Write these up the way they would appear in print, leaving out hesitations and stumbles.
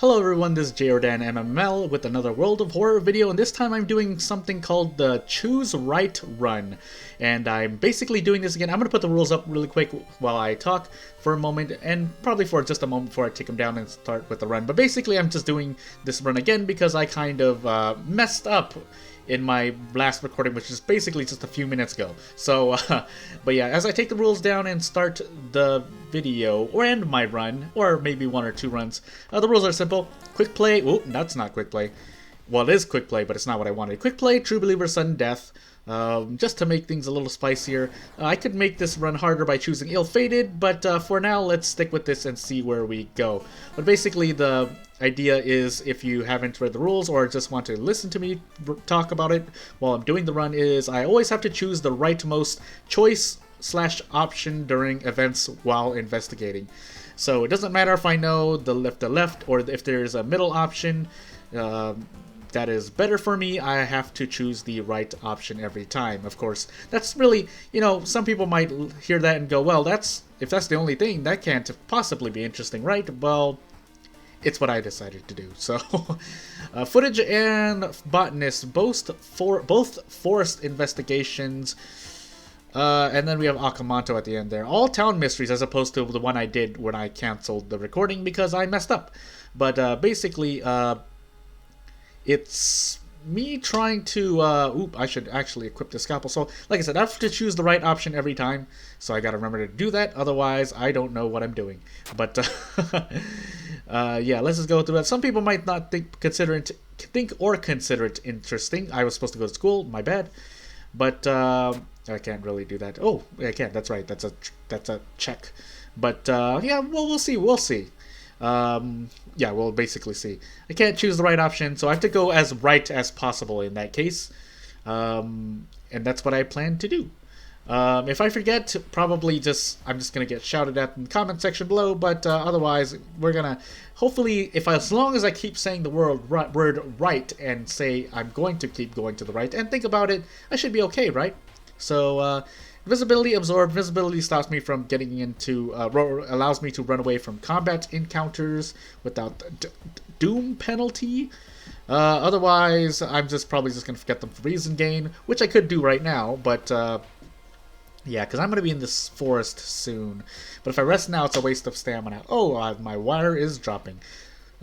Hello everyone, this is Jordan MML with another World of Horror video, and this time I'm doing something called the Choose Right Run. And I'm basically doing this again. I'm going to put the rules up really quick while I talk for a moment, and probably for just a moment before I take them down and start with the run. But basically I'm just doing this run again because I kind of messed up in my last recording, which is basically just a few minutes ago. So, but yeah, as I take the rules down and start the video, or end my run, or maybe one or two runs, the rules are simple. Quick play, oh, that's not quick play. Well, it is quick play, but it's not what I wanted. Quick play, true believer, sudden death. Just to make things a little spicier. I could make this run harder by choosing ill-fated, but for now, let's stick with this and see where we go. But basically, the idea is, if you haven't read the rules or just want to listen to me talk about it while I'm doing the run, is I always have to choose the rightmost choice/option during events while investigating. So it doesn't matter if I know the left, or if there's a middle option that is better for me, I have to choose the right option every time. Of course, that's really, some people might hear that and go, well, if that's the only thing, that can't possibly be interesting, right? Well, it's what I decided to do. So, footage and botanist, both forest investigations, and then we have Akamanto at the end there. All town mysteries, as opposed to the one I did when I canceled the recording because I messed up. But basically, it's me trying to, I should actually equip the scalpel. So, like I said, I have to choose the right option every time, so I gotta remember to do that, otherwise I don't know what I'm doing. But, yeah, let's just go through that. Some people might not think or consider it interesting. I was supposed to go to school, my bad. But, I can't really do that. Oh, I can, that's right, that's a check. But, yeah, well, we'll see. Yeah, we'll basically see. I can't choose the right option, so I have to go as right as possible in that case. And that's what I plan to do. If I forget, probably I'm just gonna get shouted at in the comment section below, but otherwise, we're gonna, hopefully, as long as I keep saying the word right and say I'm going to keep going to the right and think about it, I should be okay, right? So, visibility absorbed. Visibility stops me from getting into, allows me to run away from combat encounters without doom penalty. Otherwise, I'm probably just going to forget them for reason gain, which I could do right now, but, yeah, because I'm going to be in this forest soon. But if I rest now, it's a waste of stamina. Oh, my wire is dropping.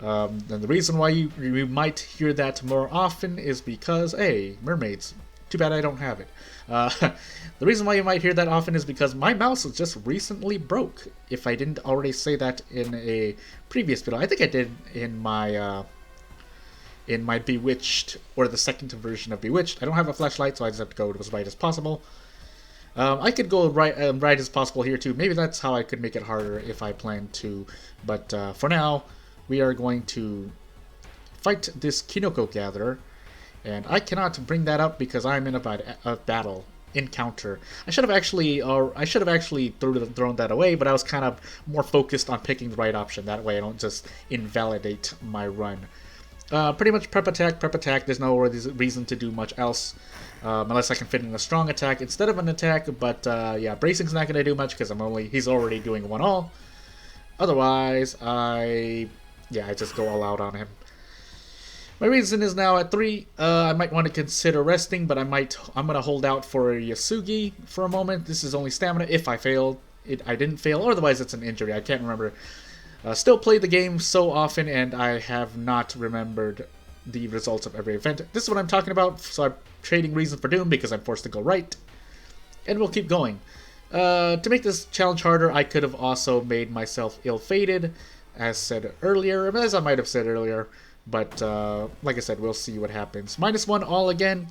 And the reason why you might hear that more often is because, hey, mermaids. Too bad I don't have it. The reason why you might hear that often is because my mouse just recently broke. If I didn't already say that in a previous video, I think I did in my Bewitched, or the second version of Bewitched. I don't have a flashlight, so I just have to go as right as possible. I could go right as possible here too. Maybe that's how I could make it harder if I plan to. But for now, we are going to fight this Kinoko Gatherer. And I cannot bring that up because I'm in a battle encounter. I should have actually thrown that away, but I was kind of more focused on picking the right option. That way I don't just invalidate my run. Pretty much prep attack. There's no reason to do much else, unless I can fit in a strong attack instead of an attack. But yeah, bracing's not going to do much because he's already doing 1-all. Otherwise, I just go all out on him. My reason is now at 3. I might want to consider resting, but I'm gonna hold out for Yasugi for a moment. This is only stamina. If I fail, I didn't fail. Otherwise, it's an injury. I can't remember. Still play the game so often, and I have not remembered the results of every event. This is what I'm talking about. So I'm trading reason for doom because I'm forced to go right, and we'll keep going. To make this challenge harder, I could have also made myself ill-fated, as I might have said earlier. But, like I said, we'll see what happens. -1 all again.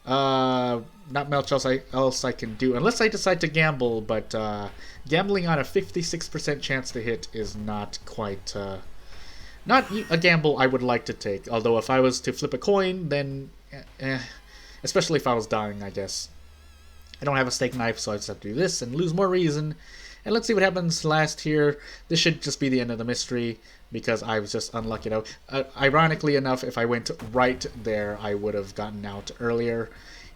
Not much else I can do. Unless I decide to gamble, but gambling on a 56% chance to hit is not quite... not a gamble I would like to take. Although if I was to flip a coin, then... especially if I was dying, I guess. I don't have a steak knife, so I just have to do this and lose more reason. And let's see what happens last here. This should just be the end of the mystery, because I was just unlucky. Ironically enough, if I went right there, I would have gotten out earlier.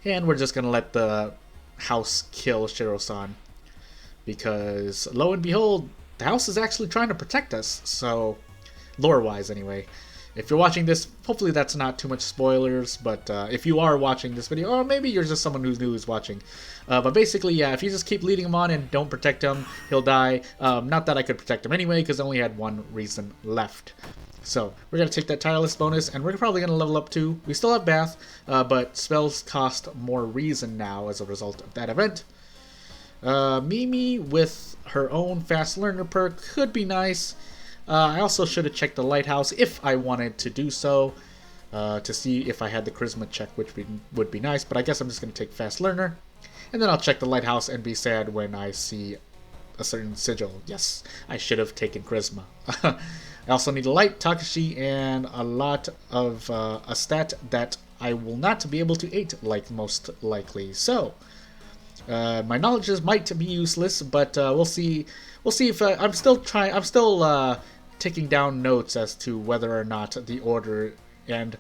And we're just going to let the house kill Shiro-san. Because, lo and behold, the house is actually trying to protect us. So, lore-wise anyway. If you're watching this, hopefully that's not too much spoilers, but if you are watching this video, or maybe you're just someone who's new who's watching. But basically, yeah, if you just keep leading him on and don't protect him, he'll die. Not that I could protect him anyway, because I only had one reason left. So, we're going to take that tireless bonus, and we're probably going to level up too. We still have Bath, but spells cost more reason now as a result of that event. Mimi with her own fast learner perk could be nice. I also should have checked the lighthouse if I wanted to do so, to see if I had the charisma check, which would be nice, but I guess I'm just going to take fast learner, and then I'll check the lighthouse and be sad when I see a certain sigil. Yes, I should have taken charisma. I also need a light, Takashi, and a lot of a stat that I will not be able to 8, like most likely. So, my knowledges might be useless, but we'll see. We'll see if I'm still trying. I'm still taking down notes as to whether or not the order and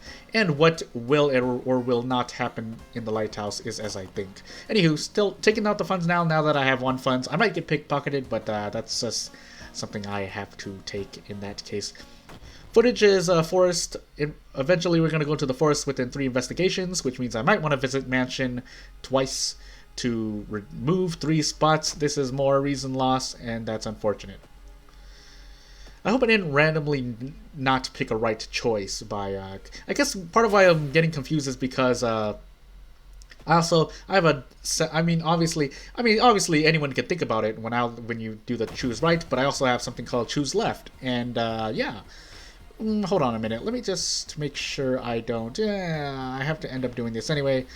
what will or will not happen in the lighthouse is as I think. Anywho, still taking out the funds now that I have 1 funds. I might get pickpocketed, but that's just something I have to take in that case. Footage is forest. Eventually, we're going to go to the forest within 3 investigations, which means I might want to visit mansion twice to remove 3 spots. This is more reason loss, and that's unfortunate. I hope I didn't randomly not pick a right choice by, I guess part of why I'm getting confused is because, I have a, obviously anyone can think about it when you do the choose right, but I also have something called choose left, and, yeah. Hold on a minute, let me just make sure I don't, I have to end up doing this anyway.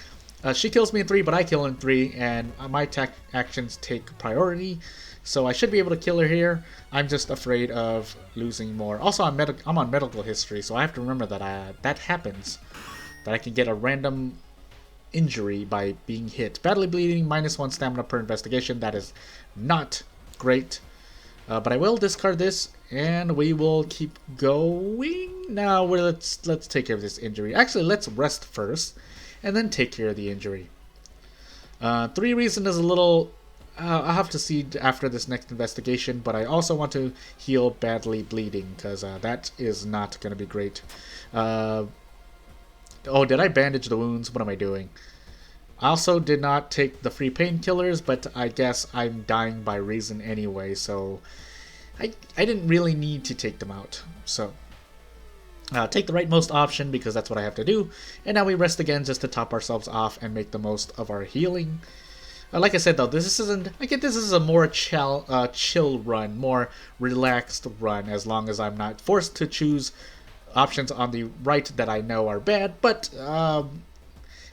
She kills me in 3, but I kill in 3, and my actions take priority. So I should be able to kill her here. I'm just afraid of losing more. Also, I'm on medical history, so I have to remember that that happens. That I can get a random injury by being hit. Badly bleeding, -1 stamina per investigation. That is not great. But I will discard this, and we will keep going. Now, let's take care of this injury. Actually, let's rest first, and then take care of the injury. 3 reason is a little... I'll have to see after this next investigation, but I also want to heal badly bleeding, because that is not going to be great. Oh, did I bandage the wounds? What am I doing? I also did not take the free painkillers, but I guess I'm dying by reason anyway, so I didn't really need to take them out. So, take the rightmost option, because that's what I have to do. And now we rest again just to top ourselves off and make the most of our healing. Like I said, though, this is a more chill run, more relaxed run, as long as I'm not forced to choose options on the right that I know are bad. But,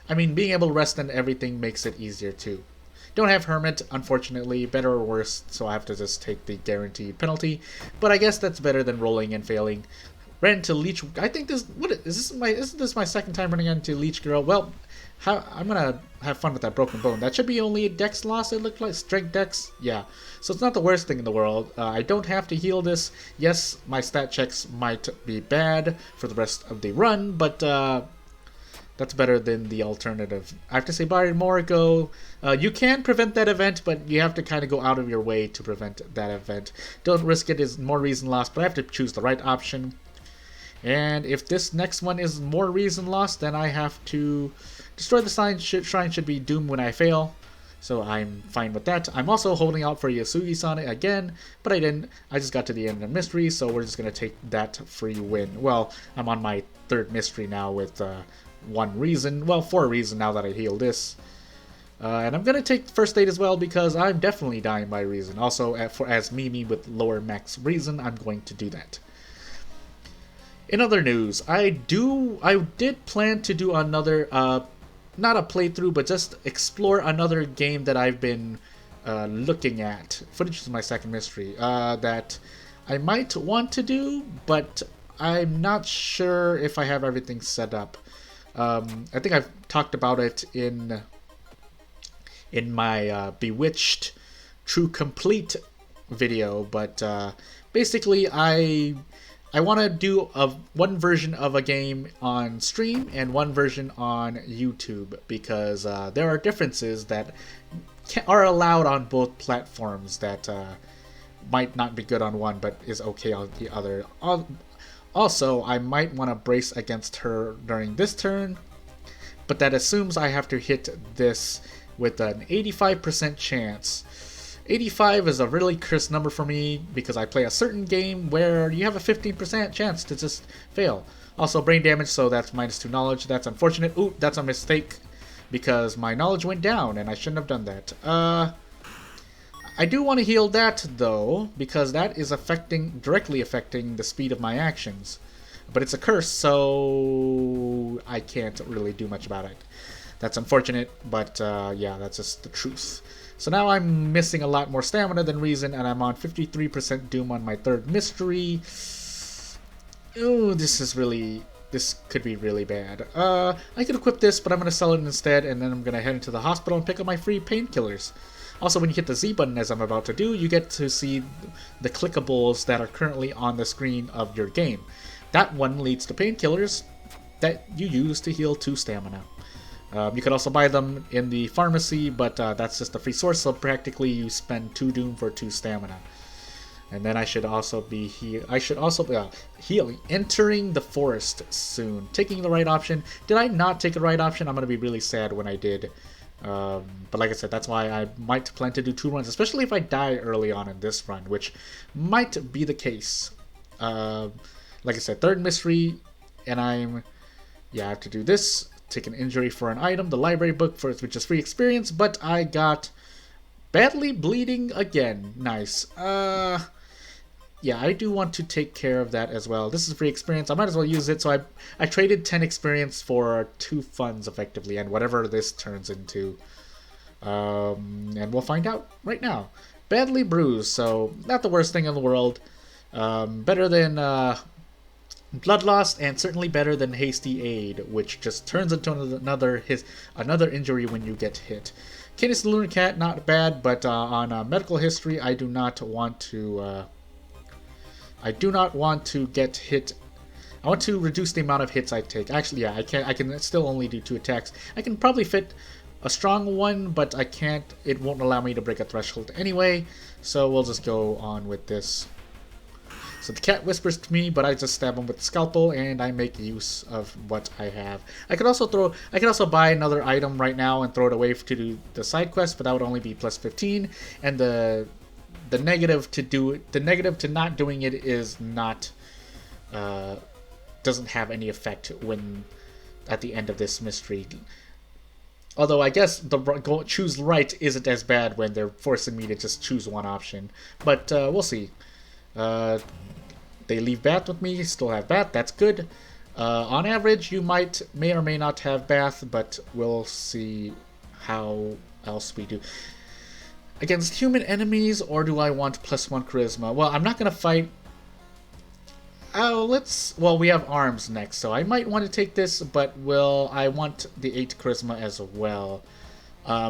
being able to rest and everything makes it easier, too. Don't have Hermit, unfortunately, better or worse, so I have to just take the guaranteed penalty. But I guess that's better than rolling and failing. Ran into Leech. I think isn't this my second time running into Leech Girl? Well, I'm gonna have fun with that broken bone. That should be only a dex loss, it looked like. Strength dex? Yeah. So it's not the worst thing in the world. I don't have to heal this. Yes, my stat checks might be bad for the rest of the run, but that's better than the alternative. I have to say bye to Moriko. You can prevent that event, but you have to kind of go out of your way to prevent that event. Don't risk it is more reason loss, but I have to choose the right option. And if this next one is more reason loss, then I have to destroy the shrine should be doomed when I fail. So I'm fine with that. I'm also holding out for Yasugi-san again, but I didn't. I just got to the end of mystery, so we're just going to take that free win. Well, I'm on my 3rd mystery now with 1 reason. Well, 4 reason now that I healed this. And I'm going to take first aid as well, because I'm definitely dying by reason. Also, as Mimi with lower max reason, I'm going to do that. In other news, I did plan to do another, not a playthrough, but just explore another game that I've been looking at. Footage is my 2nd mystery, that I might want to do, but I'm not sure if I have everything set up. I think I've talked about it in my Bewitched True Complete video, but basically I want to do one version of a game on stream and one version on YouTube, because there are differences that are allowed on both platforms that might not be good on one but is okay on the other. Also, I might want to brace against her during this turn, but that assumes I have to hit this with an 85% chance. 85 is a really cursed number for me because I play a certain game where you have a 15% chance to just fail. Also, brain damage, so that's -2 knowledge. That's unfortunate. Ooh, that's a mistake because my knowledge went down and I shouldn't have done that. I do want to heal that though because that is directly affecting the speed of my actions. But it's a curse, so I can't really do much about it. That's unfortunate, but yeah, that's just the truth. So now I'm missing a lot more stamina than reason, and I'm on 53% doom on my third mystery. Ooh, this could be really bad. I could equip this, but I'm going to sell it instead, and then I'm going to head into the hospital and pick up my free painkillers. Also, when you hit the Z button, as I'm about to do, you get to see the clickables that are currently on the screen of your game. That one leads to painkillers that you use to heal 2 stamina. You can also buy them in the pharmacy, but that's just a free source, so practically you spend 2 doom for 2 stamina. And then I should also be healing, entering the forest soon, taking the right option. Did I not take the right option? I'm gonna be really sad when I did. But like I said, that's why I might plan to do 2 runs, especially if I die early on in this run, which might be the case. Like I said, third mystery, and I have to do this. Take an injury for an item, the library book which is free experience, but I got badly bleeding again. Nice. Yeah, I do want to take care of that as well. This is free experience. I might as well use it. So I traded 10 experience for 2 funds effectively, and whatever this turns into. And we'll find out right now. Badly bruised, so not the worst thing in the world. Better than blood loss, and certainly better than hasty aid, which just turns into another injury when you get hit. Canis the Lunar Cat, not bad, but on medical history, I do not want to get hit. I want to reduce the amount of hits I take. Actually, yeah, I can still only do 2 attacks. I can probably fit a strong one, but I can't. It won't allow me to break a threshold anyway, so we'll just go on with this. So the cat whispers to me, but I just stab him with the scalpel, and I make use of what I have. I could also buy another item right now and throw it away to do the side quest, but that would only be +15. And the negative to not doing it is not doesn't have any effect when at the end of this mystery. Although I guess the choose right isn't as bad when they're forcing me to just choose one option, but we'll see. They leave bath with me, still have bath, that's good. On average, you may or may not have bath, but we'll see how else we do. Against human enemies, or do I want +1 charisma? Well, I'm not going to fight. Well, we have arms next, so I might want to take this, but I want the 8 charisma as well.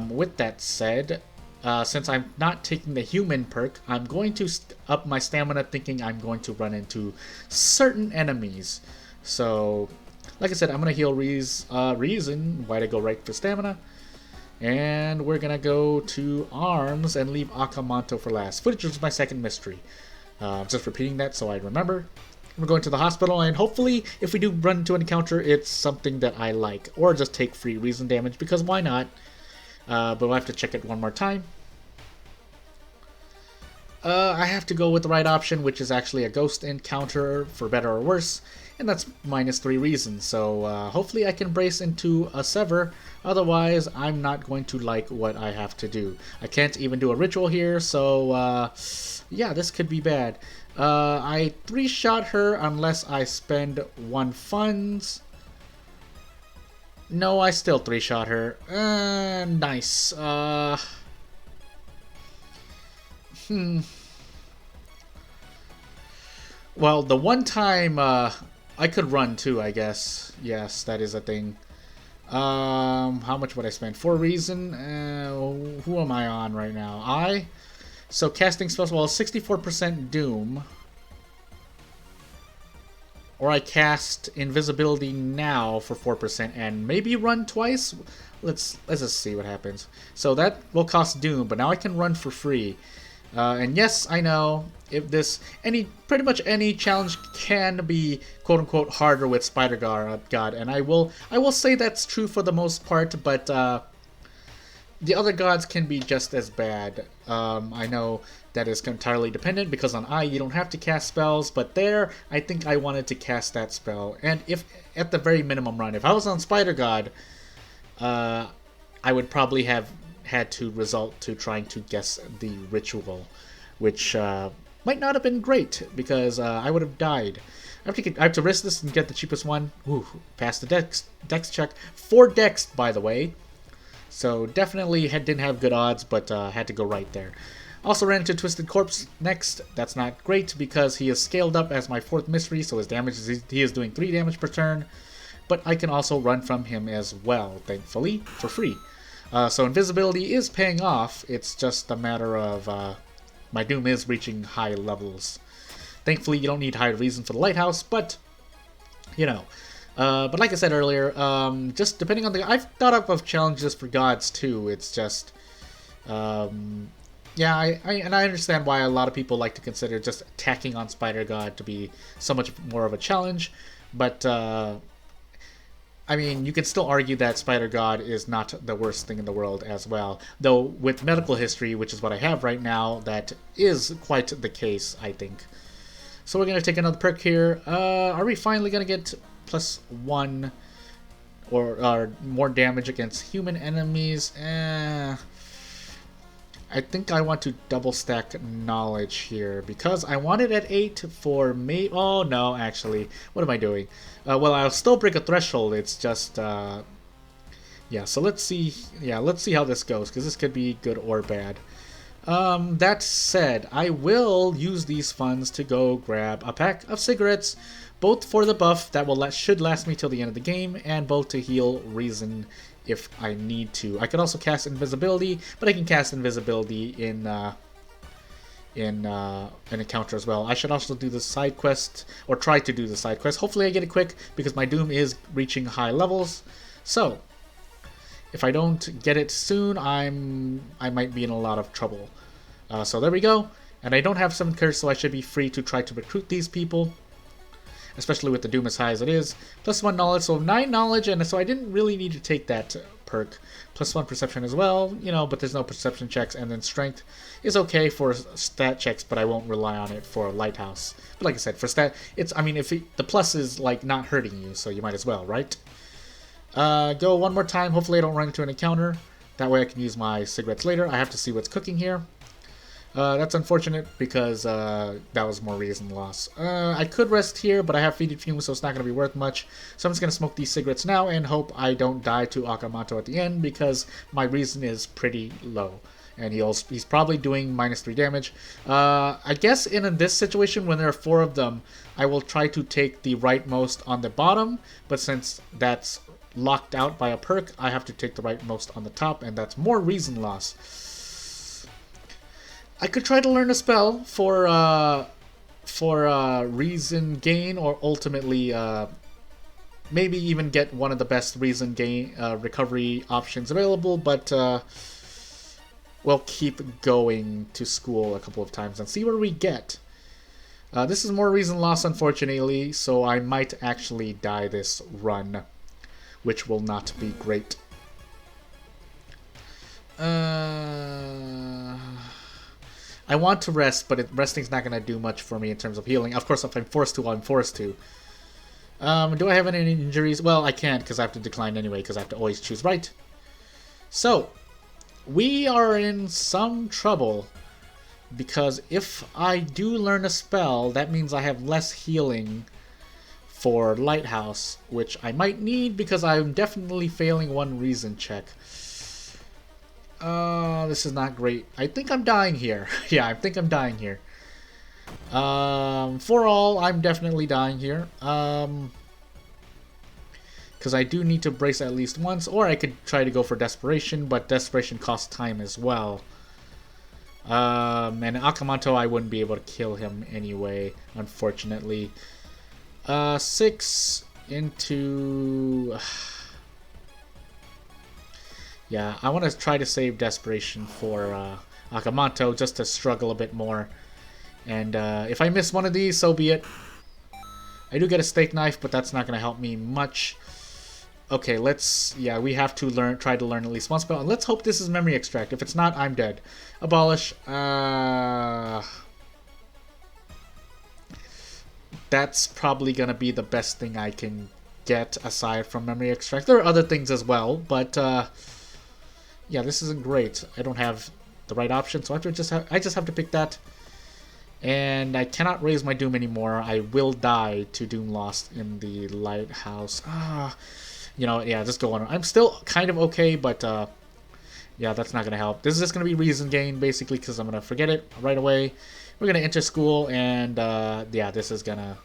With that said, since I'm not taking the human perk, I'm going to up my stamina thinking I'm going to run into certain enemies. So, like I said, I'm going to heal Reason. Why'd I go right for stamina? And we're going to go to arms and leave Akamanto for last. Footage was my second mystery. Just repeating that so I remember. We're going to the hospital, and hopefully, if we do run into an encounter, it's something that I like. Or just take free Reason damage, because why not? But we'll have to check it one more time. I have to go with the right option, which is actually a ghost encounter, for better or worse, and that's -3 reasons. So hopefully I can brace into a sever, otherwise I'm not going to like what I have to do. I can't even do a ritual here, so yeah, this could be bad. I 3-shot her unless I spend 1 funds. No, I still 3-shot her. Nice. Well, the one time I could run too, I guess. Yes, that is a thing. How much would I spend? For Reason? Who am I on right now? So casting spells, well, 64% Doom. Or I cast Invisibility now for 4% and maybe run twice? Let's just see what happens. So that will cost Doom, but now I can run for free. And yes, I know if this pretty much any challenge can be quote unquote harder with Spider God, and I will say that's true for the most part, but the other gods can be just as bad. I know that is entirely dependent because on I you don't have to cast spells, but there I think I wanted to cast that spell, and if at the very minimum run, if I was on Spider God, I would probably have had to resort to trying to guess the ritual, which might not have been great because I would have died. I have to risk this and get the cheapest one. Ooh, pass the dex check. 4 dex, by the way. So definitely didn't have good odds, but had to go right there. Also ran into Twisted Corpse next. That's not great because he is scaled up as my 4th mystery, so his damage he is doing 3 damage per turn. But I can also run from him as well, thankfully, for free. So invisibility is paying off. It's just a matter of my Doom is reaching high levels. Thankfully, you don't need high reason for the lighthouse, but you know. But like I said earlier, just depending on I've thought up of challenges for gods too. It's just, yeah, I understand why a lot of people like to consider just attacking on Spider God to be so much more of a challenge, but I mean, you can still argue that Spider God is not the worst thing in the world as well. Though with medical history, which is what I have right now, that is quite the case, I think. So we're going to take another perk here. Are we finally going to get +1 or more damage against human enemies? I think I want to double stack knowledge here because I want it at 8 for me. Oh no, actually, what am I doing? Well, I'll still break a threshold. It's just yeah. So let's see. Yeah, let's see how this goes because this could be good or bad. That said, I will use these funds to go grab a pack of cigarettes, both for the buff that should last me till the end of the game, and both to heal reason if I need to. I could also cast invisibility, but I can cast invisibility in an encounter as well. I should also do the side quest, or try to do the side quest. Hopefully I get it quick, because my Doom is reaching high levels. So, if I don't get it soon, I might be in a lot of trouble. So there we go. And I don't have 7 curse, so I should be free to try to recruit these people. Especially with the Doom as high as it is. +1 knowledge, so 9 knowledge, and so I didn't really need to take that perk. +1 perception as well, you know, but there's no perception checks, and then strength is okay for stat checks, but I won't rely on it for lighthouse. But like I said, for stat, I mean, the plus is like not hurting you, so you might as well, right? Go one more time, hopefully I don't run into an encounter. That way I can use my cigarettes later. I have to see what's cooking here. That's unfortunate because that was more reason loss. I could rest here, but I have faded fumes, so it's not going to be worth much. So I'm just going to smoke these cigarettes now and hope I don't die to Akamoto at the end because my reason is pretty low. And he's probably doing -3 damage. I guess in this situation, when there are 4 of them, I will try to take the rightmost on the bottom, but since that's locked out by a perk, I have to take the rightmost on the top, and that's more reason loss. I could try to learn a spell for reason gain, or ultimately maybe even get one of the best reason gain recovery options available, but we'll keep going to school a couple of times and see where we get. This is more reason loss, unfortunately, so I might actually die this run, which will not be great. I want to rest, but resting's not going to do much for me in terms of healing. Of course, if I'm forced to, I'm forced to. Do I have any injuries? Well, I can't because I have to decline anyway because I have to always choose right. So, we are in some trouble because if I do learn a spell, that means I have less healing for Lighthouse, which I might need because I'm definitely failing one reason check. This is not great. I think I'm dying here. Yeah, I think I'm dying here. For all, I'm definitely dying here. Because I do need to brace at least once, or I could try to go for Desperation, but Desperation costs time as well. And Akamoto, I wouldn't be able to kill him anyway, unfortunately. 6 into... Yeah, I want to try to save Desperation for Akamanto just to struggle a bit more. And if I miss one of these, so be it. I do get a steak knife, but that's not going to help me much. Okay, let's... Yeah, we have to try to learn at least one spell. And let's hope this is memory extract. If it's not, I'm dead. Abolish. That's probably going to be the best thing I can get aside from memory extract. There are other things as well, but yeah, this isn't great. I don't have the right option, so I just have to pick that. And I cannot raise my Doom anymore. I will die to Doom Lost in the Lighthouse. You know, yeah, just go on. I'm still kind of okay, but yeah, that's not going to help. This is just going to be reason gain, basically, because I'm going to forget it right away. We're going to enter school, and yeah, this is going to...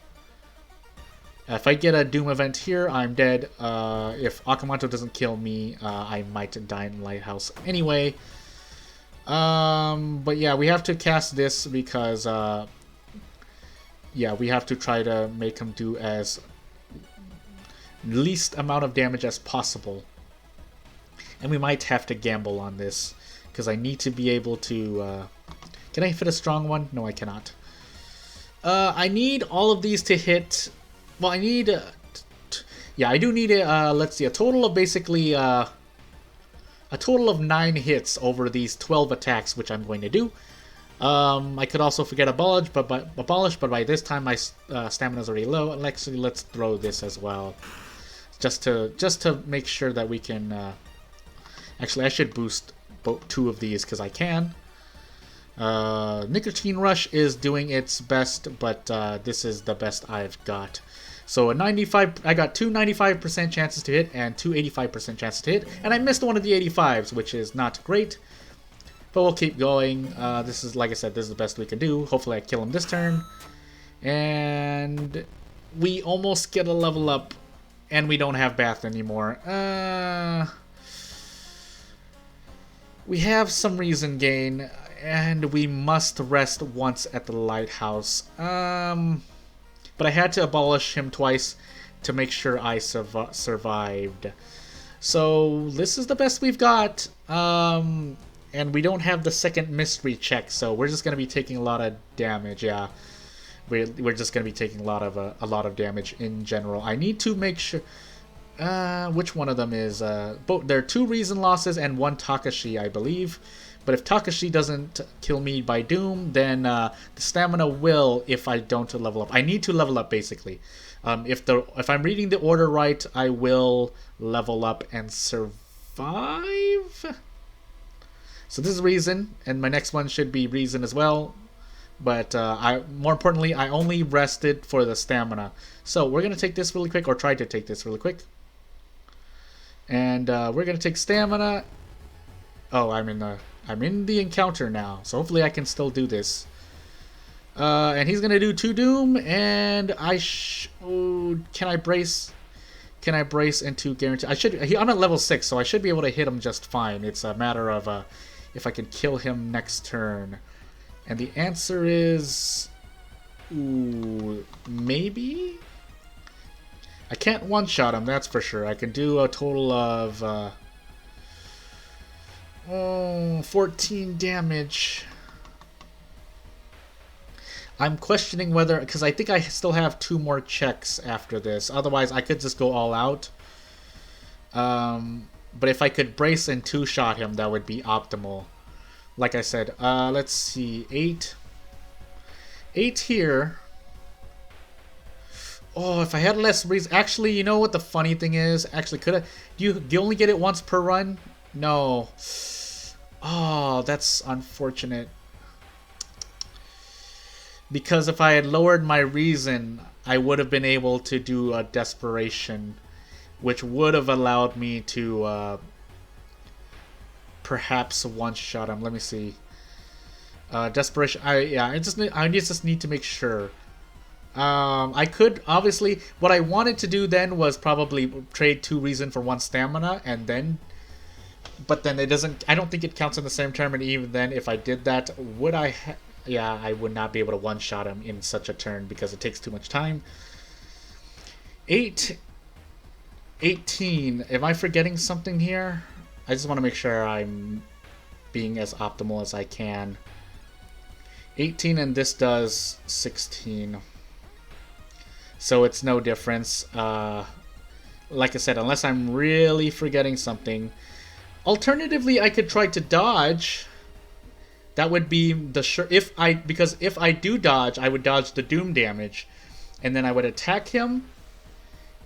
If I get a Doom event here, I'm dead. If Akamanto doesn't kill me, I might die in Lighthouse anyway. But yeah, we have to cast this because, yeah, we have to try to make him do as least amount of damage as possible. And we might have to gamble on this because I need to be able to, can I fit a strong one? No, I cannot. I need all of these to hit. Well, I need, yeah, I do need let's see, a total of basically, a total of 9 hits over these 12 attacks, which I'm going to do. I could also forget Abolish, but by this time my stamina's already low. And actually, let's throw this as well, just to make sure that we can. Actually, I should boost 2 of these because I can. Nicotine Rush is doing its best, but this is the best I've got. So a 95, I got 2 95% chances to hit and 2 85% chances to hit, and I missed one of the 85s, which is not great. But we'll keep going. This is, like I said, this is the best we can do. Hopefully I kill him this turn. And we almost get a level up, and we don't have Bath anymore. We have some reason gain, and we must rest once at the Lighthouse. But I had to abolish him twice to make sure I survived. So this is the best we've got. And we don't have the second mystery check, so we're just going to be taking a lot of damage. Yeah, we're just going to be taking a lot of damage in general. I need to make sure which one of them is both. There are 2 reason losses and 1 Takashi, I believe. But if Takashi doesn't kill me by Doom, then the stamina will if I don't level up. I need to level up, basically. If I'm reading the order right, I will level up and survive. So this is Reason, and my next one should be Reason as well. But more importantly, I only rested for the stamina. So we're going to take this really quick, or try to take this really quick. And we're going to take stamina. Oh, I'm in the encounter now, so hopefully I can still do this. And he's gonna do 2 Doom, and can I brace? Can I brace into guarantee? I'm at level 6, so I should be able to hit him just fine. It's a matter of if I can kill him next turn. And the answer is, maybe. I can't one-shot him, that's for sure. I can do a total of 14 damage. I'm questioning whether, because I think I still have 2 more checks after this. Otherwise, I could just go all out. But if I could brace and 2-shot him, that would be optimal. Like I said, let's see, 8. 8 here. Oh, if I had less reason. Actually, you know what the funny thing is? Actually, do you only get it once per run? No. Oh, that's unfortunate. Because if I had lowered my reason, I would have been able to do a desperation, which would have allowed me to perhaps one-shot him. Let me see. Desperation. I just need to make sure. I could, obviously, what I wanted to do then was probably trade 2 reason for 1 stamina, and then, but then it doesn't, I don't think it counts in the same turn, and even then, if I did that, would I, yeah, I would not be able to one-shot him in such a turn, because it takes too much time. 18, am I forgetting something here? I just want to make sure I'm, being as optimal as I can. 18 and this does 16. So it's no difference. Like I said, unless I'm really forgetting something. Alternatively, I could try to dodge. That would be the because if I do dodge, I would dodge the doom damage, and then I would attack him,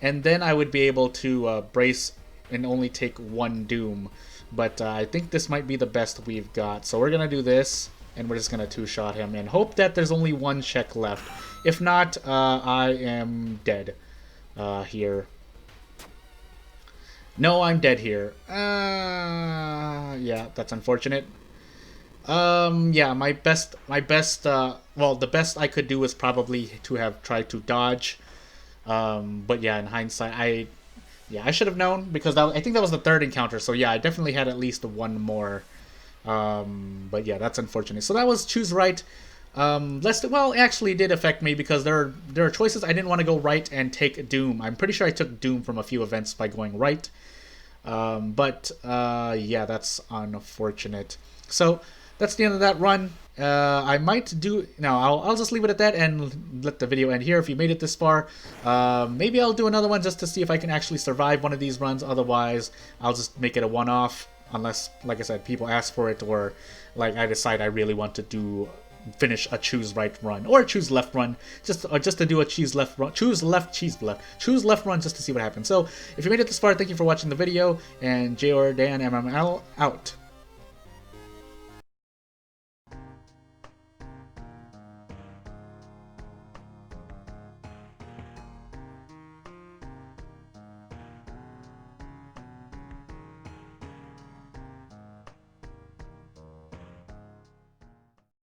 and then I would be able to brace and only take one doom. But I think this might be the best we've got. So we're gonna do this, and we're just gonna two-shot him and hope that there's only one check left. If not, I am dead here. No, I'm dead here. Yeah, that's unfortunate. Yeah, my best, well, the best I could do was probably to have tried to dodge. But yeah, in hindsight, I should have known, because I think that was the third encounter. So yeah, I definitely had at least one more. But yeah, that's unfortunate. So that was choose right. Well, it actually did affect me, because there are choices. I didn't want to go right and take Doom. I'm pretty sure I took Doom from a few events by going right. Yeah, that's unfortunate. So that's the end of that run. I might do... No, I'll just leave it at that and let the video end here if you made it this far. Maybe I'll do another one just to see if I can actually survive one of these runs. Otherwise, I'll just make it a one-off. Unless, like I said, people ask for it, or like I decide I really want to finish a choose right run or a choose left run, just to do a choose left run, choose left run, just to see what happens. So if you made it this far, thank you for watching the video, and J or Dan MML out.